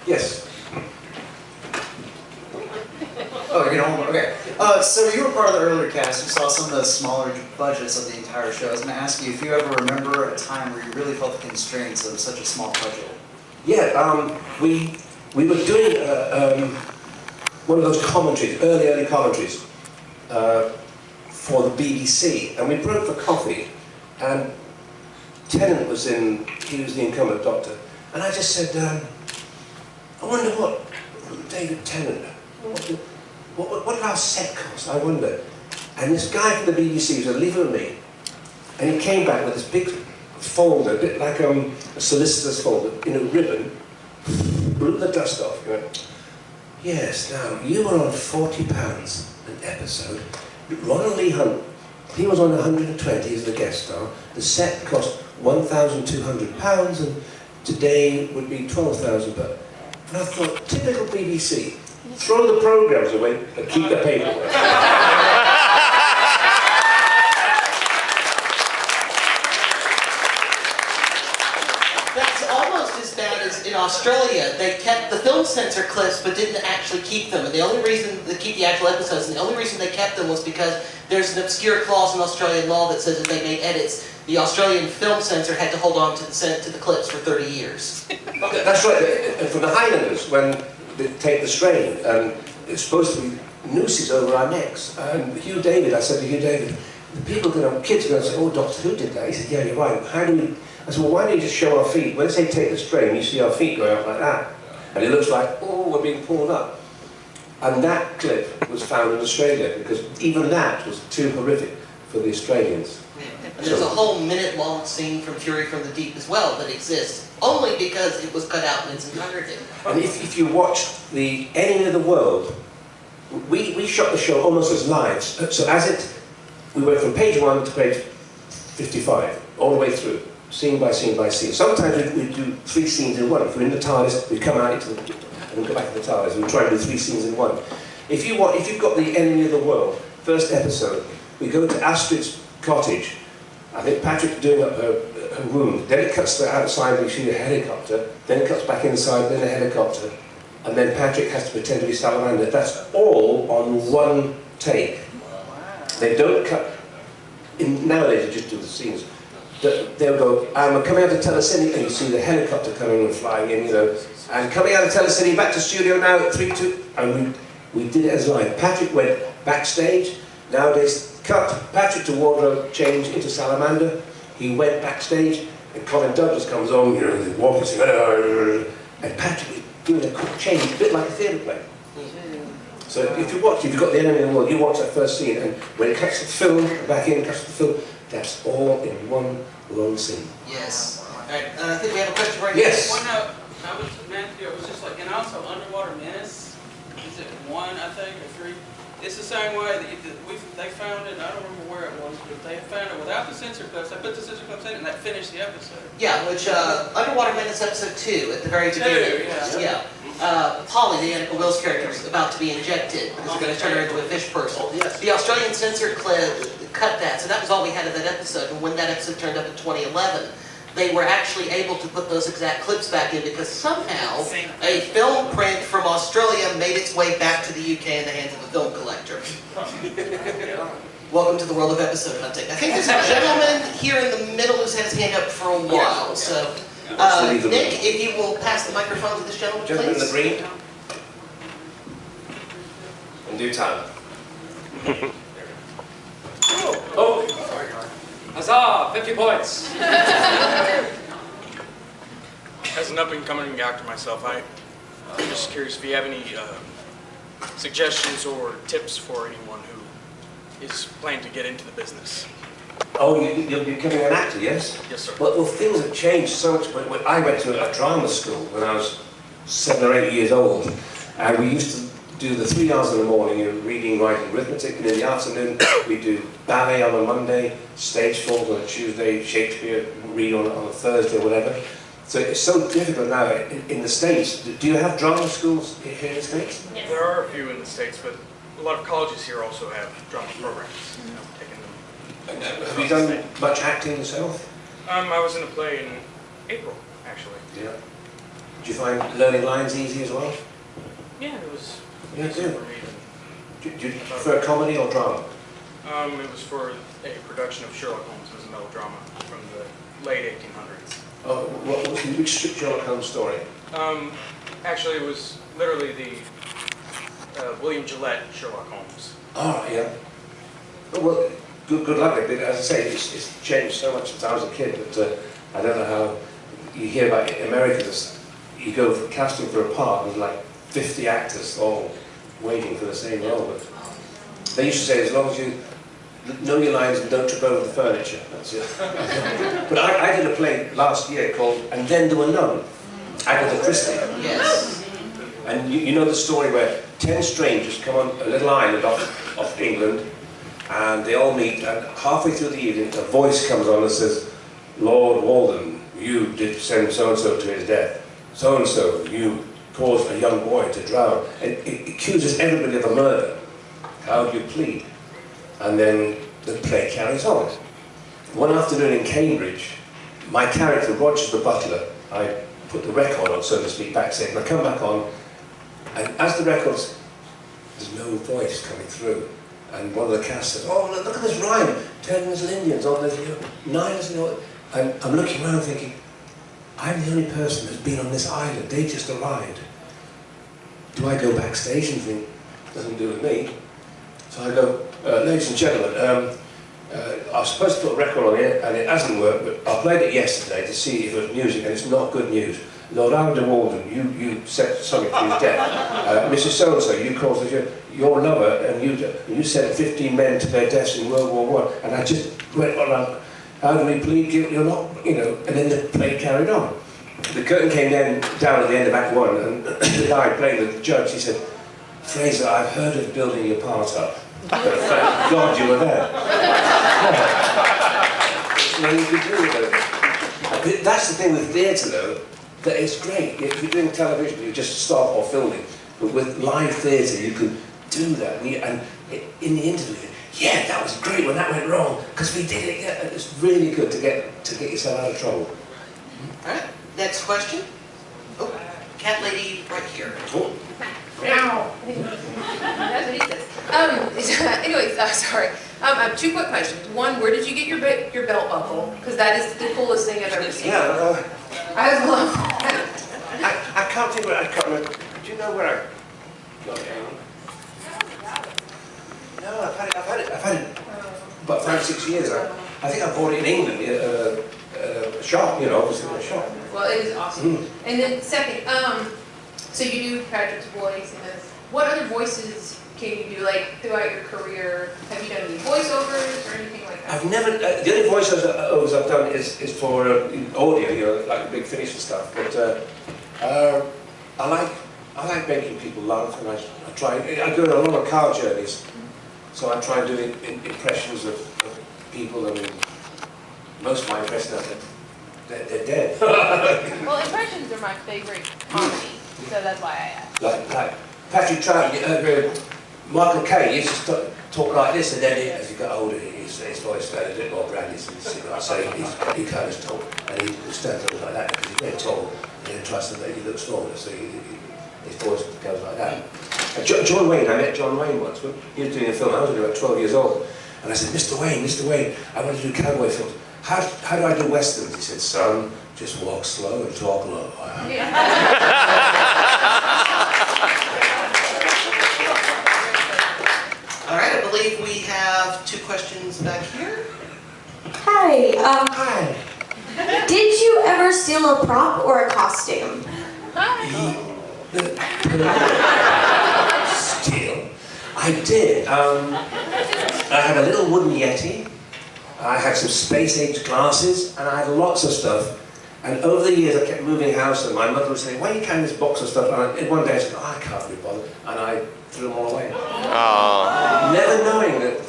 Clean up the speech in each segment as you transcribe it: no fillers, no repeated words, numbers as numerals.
Yes. Oh, you're gonna okay. So you were part of the earlier cast. You saw some of the smaller budgets of the entire show. I was going to ask you if you ever remember a time where you really felt the constraints of such a small budget. Yeah, we were doing one of those commentaries, early commentaries, for the BBC, and we broke for coffee, and Tennant was in, he was the incumbent doctor, and I just said, I wonder what David Tennant, what did our set cost, I wonder. And this guy from the BBC was leaving me, and he came back with this big folder, a bit like a solicitor's folder, in a ribbon, blew the dust off. He went, yes, now, you were on £40 an episode. Ronald Lee Hunt, he was on 120 as the guest star. The set cost £1,200, and today would be £12,000. And I thought, typical BBC, throw the programmes away and keep the paper. In Australia, they kept the film censor clips but didn't actually keep them. And the only reason they keep the actual episodes, and the only reason they kept them was because there's an obscure clause in Australian law that says if they made edits, the Australian film censor had to hold on to the clips for 30 years. That's right. And from the Highlanders, when they take the strain, it's supposed to be nooses over our necks. And Hugh David, I said to Hugh David, the people kids are going to say, oh, Doctor Who did that. He said, yeah, you're right. How do we? I said, well, why don't you just show our feet? When they say take the strain, you see our feet going up like that. And it looks like, oh, we're being pulled up. And that clip was found in Australia, because even that was too horrific for the Australians. And there's a whole minute-long scene from Fury from the Deep as well that exists, only because it was cut out in its entirety. And if you watched the Enemy of the World, we shot the show almost as live. So we went from page 1 to page 55, all the way through. Scene by scene by scene. Sometimes we'd do 3 scenes in one. If we're in the TARDIS, we'd come out into the, and then go back to the TARDIS. We'd try to do 3 scenes in one. If you've got the Enemy of the World, first episode, we go to Astrid's cottage. I think Patrick's doing up her wound. Then it cuts to outside and we see a helicopter. Then it cuts back inside, then a helicopter. And then Patrick has to pretend to be Salamander. That's all on one take. They don't cut. Nowadays, they just do the scenes. They'll go, we're coming out of Telecine, and you see the helicopter coming and flying in, and coming out of Telecine, back to studio now at 3, 2, and we did it as live. Patrick went backstage, nowadays cut, Patrick to wardrobe, change into Salamander, he went backstage, and Colin Douglas comes on, walking, and Patrick is doing a quick change, a bit like a theatre play. So if you've got the Enemy of the World, you watch that first scene, and when it cuts to the film, back in, cuts to the film, that's all in one long scene. Yes. All right. I think we have a question right here. Yes. Matthew, it was just like, and also Underwater Menace. Is it 1, I think, or 3? It's the same way that they found it. I don't remember where it was, but they found it without the censor clips. They put the censor clips in, and that finished the episode. Yeah, which Underwater Menace episode 2 at the very beginning. Yeah. Polly, the Annika Wills character, is about to be injected because they're going to turn her into a fish person. The Australian censor clip cut that, so that was all we had of that episode. And when that episode turned up in 2011, they were actually able to put those exact clips back in because somehow a film print from Australia made its way back to the UK in the hands of a film collector. Welcome to the world of episode hunting. I think there's a gentleman here in the middle who's had his hand up for a while. So, Nick, if you will pass the microphone to this gentleman, please. Gentleman in the green. In due time. Oh! Huzzah! 50 points! As an up-and-coming actor myself, I'm just curious if you have any suggestions or tips for anyone who is planning to get into the business. Oh, you're becoming an actor, yes? Yes, sir. Well, things have changed so much. When I went to a drama school when I was 7 or 8 years old, and we used to do the 3 hours in the morning, reading, writing, arithmetic, and in the afternoon we do ballet on a Monday, stage falls on a Tuesday, Shakespeare read on a Thursday or whatever. So it's so difficult now in the States. Do you have drama schools here in the States? Yes. There are a few in the States, but a lot of colleges here also have drama programs. Taking them. Have you done much acting yourself? I was in a play in April, actually. Yeah. Did you find learning lines easy as well? Yeah, it was Yeah, easy good. for me. Do you prefer comedy or drama? It was for a production of Sherlock Holmes. It was a melodrama from the late 1800s. Oh, which Sherlock Holmes story? Actually, it was literally the William Gillette Sherlock Holmes. Oh, yeah. Oh, well, good luck with it. As I say, it's changed so much since I was a kid that I don't know how you hear about America. You go for casting for a part with like 50 actors all waiting for the same role. But they used to say, as long as you know your lines and don't trip over the furniture, that's it. But I did a play last year called And Then There Were None, Agatha Christie. Yes. And you know the story where 10 strangers come on a little island off England, and they all meet, and halfway through the evening a voice comes on and says, Lord Walden, you did send so-and-so to his death. So-and-so, you caused a young boy to drown. And it accuses everybody of a murder. How do you plead? And then the play carries on. One afternoon in Cambridge, my character, Rogers the butler, I put the record on, so to speak, backstage, and I come back on, and as the record's, there's no voice coming through. And one of the cast says, oh, look at this rhyme, 10 little Indians on this, 9 little... And I'm looking around thinking, I'm the only person that's been on this island, they just arrived. Do I go backstage and think, doesn't do with me? So I go, ladies and gentlemen, I was supposed to put a record on here, and it hasn't worked, but I played it yesterday to see if it was music, and it's not good news. Lord Alden Walden, you said something to his death. Mrs. So-and-so, you caused your lover, and you sent 15 men to their deaths in World War I, and I just went around, how do we plead guilty or not, and then the play carried on. The curtain came down at the end of Act 1, and the guy playing the judge, he said, Frazer, I've heard of building your part up, but thank God you were there. There's nothing you could do with it. That's the thing with theatre, though, that it's great. If you're doing television, you just stop or filming. But with live theatre, you can do that. And in the interview, yeah, that was great when that went wrong, because we did it. Yeah, it's really good to get yourself out of trouble. All right, next question. Oh, cat lady right here. Oh. Meow. That's what he says. Anyways, sorry. I have 2 quick questions. One, where did you get your belt buckle? Because that is the coolest thing I've ever seen. Yeah, I love that. I can't think where I can't remember. Do you know where I got it? No, I've had it about 5 or 6 years. I think I bought it in England, a shop, obviously in a shop. Well, it is awesome. And then second, so you do Patrick's voice, and then what other voices can you do, like, throughout your career? Have you done any voiceovers or anything like that? I've never, the only voiceovers I've done is for audio, like Big Finish and stuff, but I like making people laugh, and I go on a lot of car journeys, so I try and do impressions of people, and most of my impressions are they're dead. Well, impressions are my favorite comedy, so that's why I asked. Like Patrick Troughton, Michael Caine used to talk like this, and then as he got older, his voice got a bit more brandy, so he kind of talk, and he stands up like that because he's very tall, and he tries to make you look smaller, so his voice goes like that. And John Wayne, I met John Wayne once. He was doing a film. I was only about 12 years old, and I said, Mr. Wayne, I want to do cowboy films. How do I do westerns? He said, son, just walk slow and talk low. All right, I believe we have 2 questions back here. Hi. Hi. Did you ever steal a prop or a costume? Steal? I did. I had a little wooden Yeti. I had some space-age glasses, and I had lots of stuff. And over the years, I kept moving house, and my mother would say, "Why are you carrying this box of stuff?" And one day I said, "Oh, I can't be bothered," and I threw them all away. Never knowing that,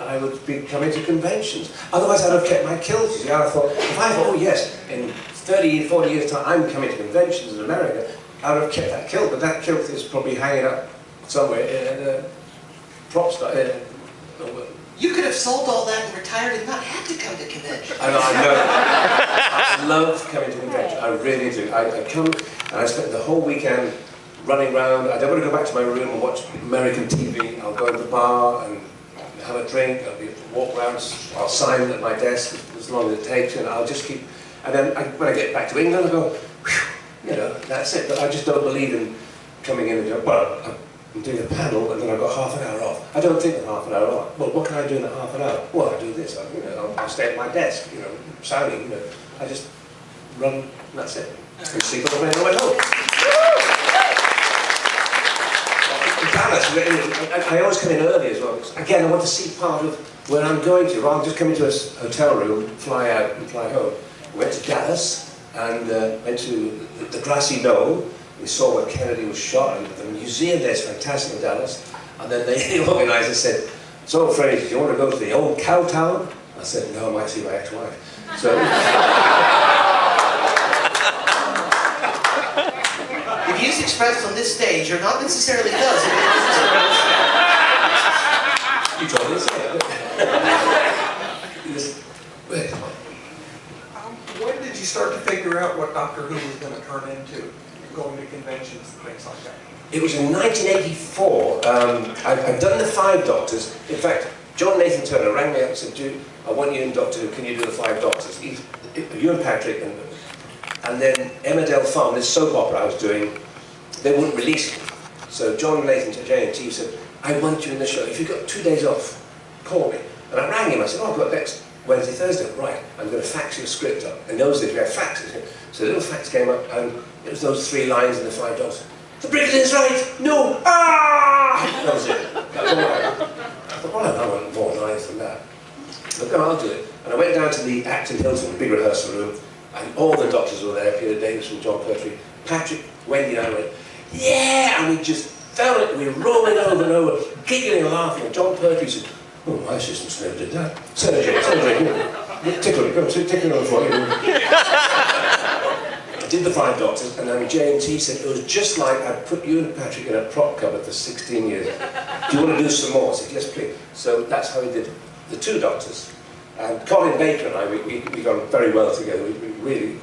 I would be coming to conventions. Otherwise, I'd have kept my kilt. I thought, if I thought, oh yes, in 30, 40 years' time, I'm coming to conventions in America, I would have kept that kilt. But that kilt is probably hanging up somewhere in a prop store. You could have sold all that and retired and not had to come to convention. I know. I love coming to convention. I really do. I come and I spend the whole weekend running around. I don't want to go back to my room and watch American TV. I'll go to the bar and have a drink. I'll walk around. I'll sign at my desk as long as it takes, and I'll just keep. And then when I get back to England, I go, whew, you know, that's it. But I just don't believe in coming in and going, well, I'm doing a panel and then I've got half an hour off. I don't think of half an hour off. Well, what can I do in that half an hour? Well, I do this. I'll stay at my desk, sounding, I just run, and that's it. And sleep on the way home. Dallas, I always come in early as well. Again, I want to see part of where I'm going to, rather than just coming to a hotel room, fly out and fly home. We went to Dallas and went to the grassy knoll. We saw where Kennedy was shot, and the museum there is fantastic in Dallas. And then the organizer said, so Frazer, do you want to go to the old cow town? I said, no, I might see my ex-wife. So, The views expressed on this stage are not necessarily those. You told me to say it. When did you start to figure out what Doctor Who was going to turn into? Going to conventions and things like that? It was in 1984. I'd done the 5 Doctors. In fact, John Nathan Turner rang me up and said, Dude, I want you in Doctor Who. Can you do the 5 Doctors? You and Patrick. And then Emmerdale Farm, this soap opera I was doing, they wouldn't release it. So John Nathan to J&T said, I want you in the show. If you've got 2 days off, call me. And I rang him. I said, oh, I've got next Wednesday, Thursday. Right, I'm going to fax you a script up. In those days, we had faxes. So the little fax came up, and it was those 3 lines in the 5 Doctors. The Brigadier's right! No! Ah! That was it. That was all right. I thought, well, I want more lines than that. But no, I'll do it. And I went down to the Acton Hilton, big rehearsal room, and all the Doctors were there, Peter Davison, John Pertwee, Patrick, Wendy and I went, yeah! And we just fell it, we were rolling over and over, giggling and laughing, and John Pertwee said, oh, my assistants never did that. Senator, tickle it, go, tickle it on the floor. I did the 5 Doctors, and then J&T said, it was just like I put you and Patrick in a prop cupboard for 16 years. Do you want to do some more? I said, yes, please. So that's how we did the 2 Doctors. And Colin Baker and I, we got very well together. We really,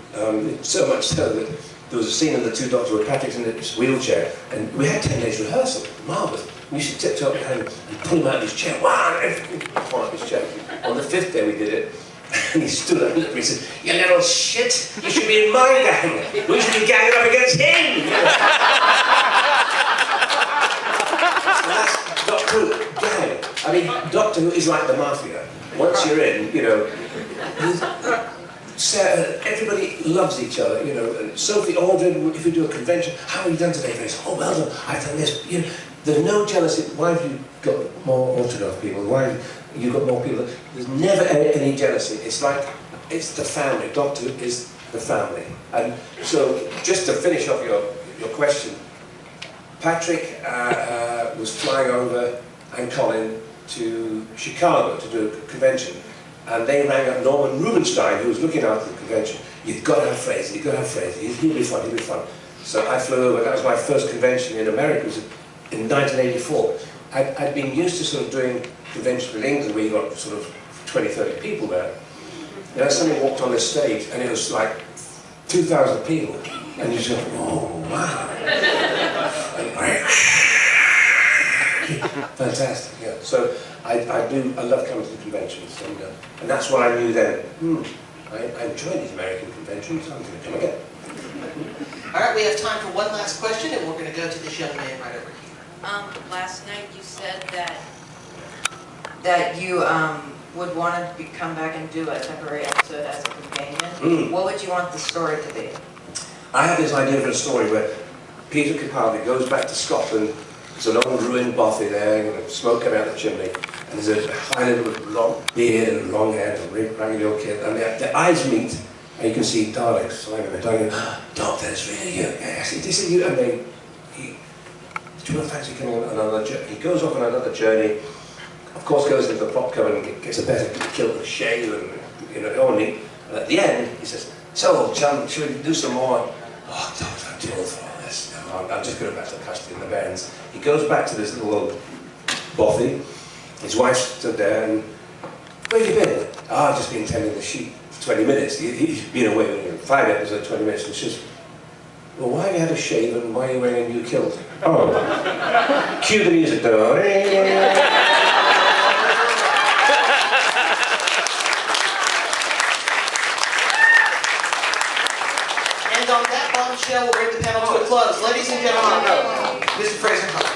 so much so that there was a scene in the 2 Doctors where Patrick's in his wheelchair, and we had 10 days rehearsal. Marvellous. We used to tiptoe up behind him and pull him out of his chair. Wow! And everything fall out of his chair. On the 5th day we did it, and he stood up and looked at me and said, you little shit, you should be in my gang. We should be ganging up against him. So that's Doctor Who, gang. I mean, Doctor Who is like the mafia. Once you're in, everybody loves each other, Sophie Aldrin, if you do a convention, how have you done today? He says, oh, well done, I've done this. There's no jealousy. Why have you got more autograph people? Why have you got more people? There's never any jealousy. It's like, it's the family. Doctor Who is the family. And so, just to finish off your question, Patrick was flying over, and Colin, to Chicago to do a convention. And they rang up Norman Rubinstein, who was looking after the convention. You've got to have Frazer, you've got to have Frazer, he'll be fun, he'll be fun. So I flew over, that was my first convention in America, it was in 1984. I'd been used to sort of doing conventions in England where you got sort of 20, 30 people there. And I suddenly walked on this stage and it was like 2,000 people. And you just go, oh, wow. Fantastic, yeah. So I love coming to the conventions, and that's what I knew then. I enjoy these American conventions, I'm going to come again. All right, we have time for one last question, and we're going to go to this young man right over here. Last night you said that you would want to come back and do a temporary episode as a companion. What would you want the story to be? I have this idea for a story where Peter Capaldi goes back to Scotland. There's an old ruined bothy there, smoke coming out of the chimney, and there's a Highlander with long beard and long hair, and a raggedy old kid, and their eyes meet, and you can see Daleks, Simon and Dalek, Doctor, it's really you. Yes, this is you. And do you want to fancy coming on another journey? He goes off on another journey, of course goes into the prop cupboard and gets a better kilt and shave, and only. And at the end, he says, so, John, should we do some more? Oh, Doctor, I'm too old for all this. No, I'm just going back to the custody and the bairns. He goes back to this little old bothy. His wife stood there and, where have you been? I've just been tending the sheep. 20 minutes. He'd been away for 5 episodes, 20 minutes, and she says, well, why have you had a shave and why are you wearing a new kilt? Oh, cue the music though. And on that bombshell, we'll bring the panel to a close. Ladies and gentlemen, Mr. Frazer Hines.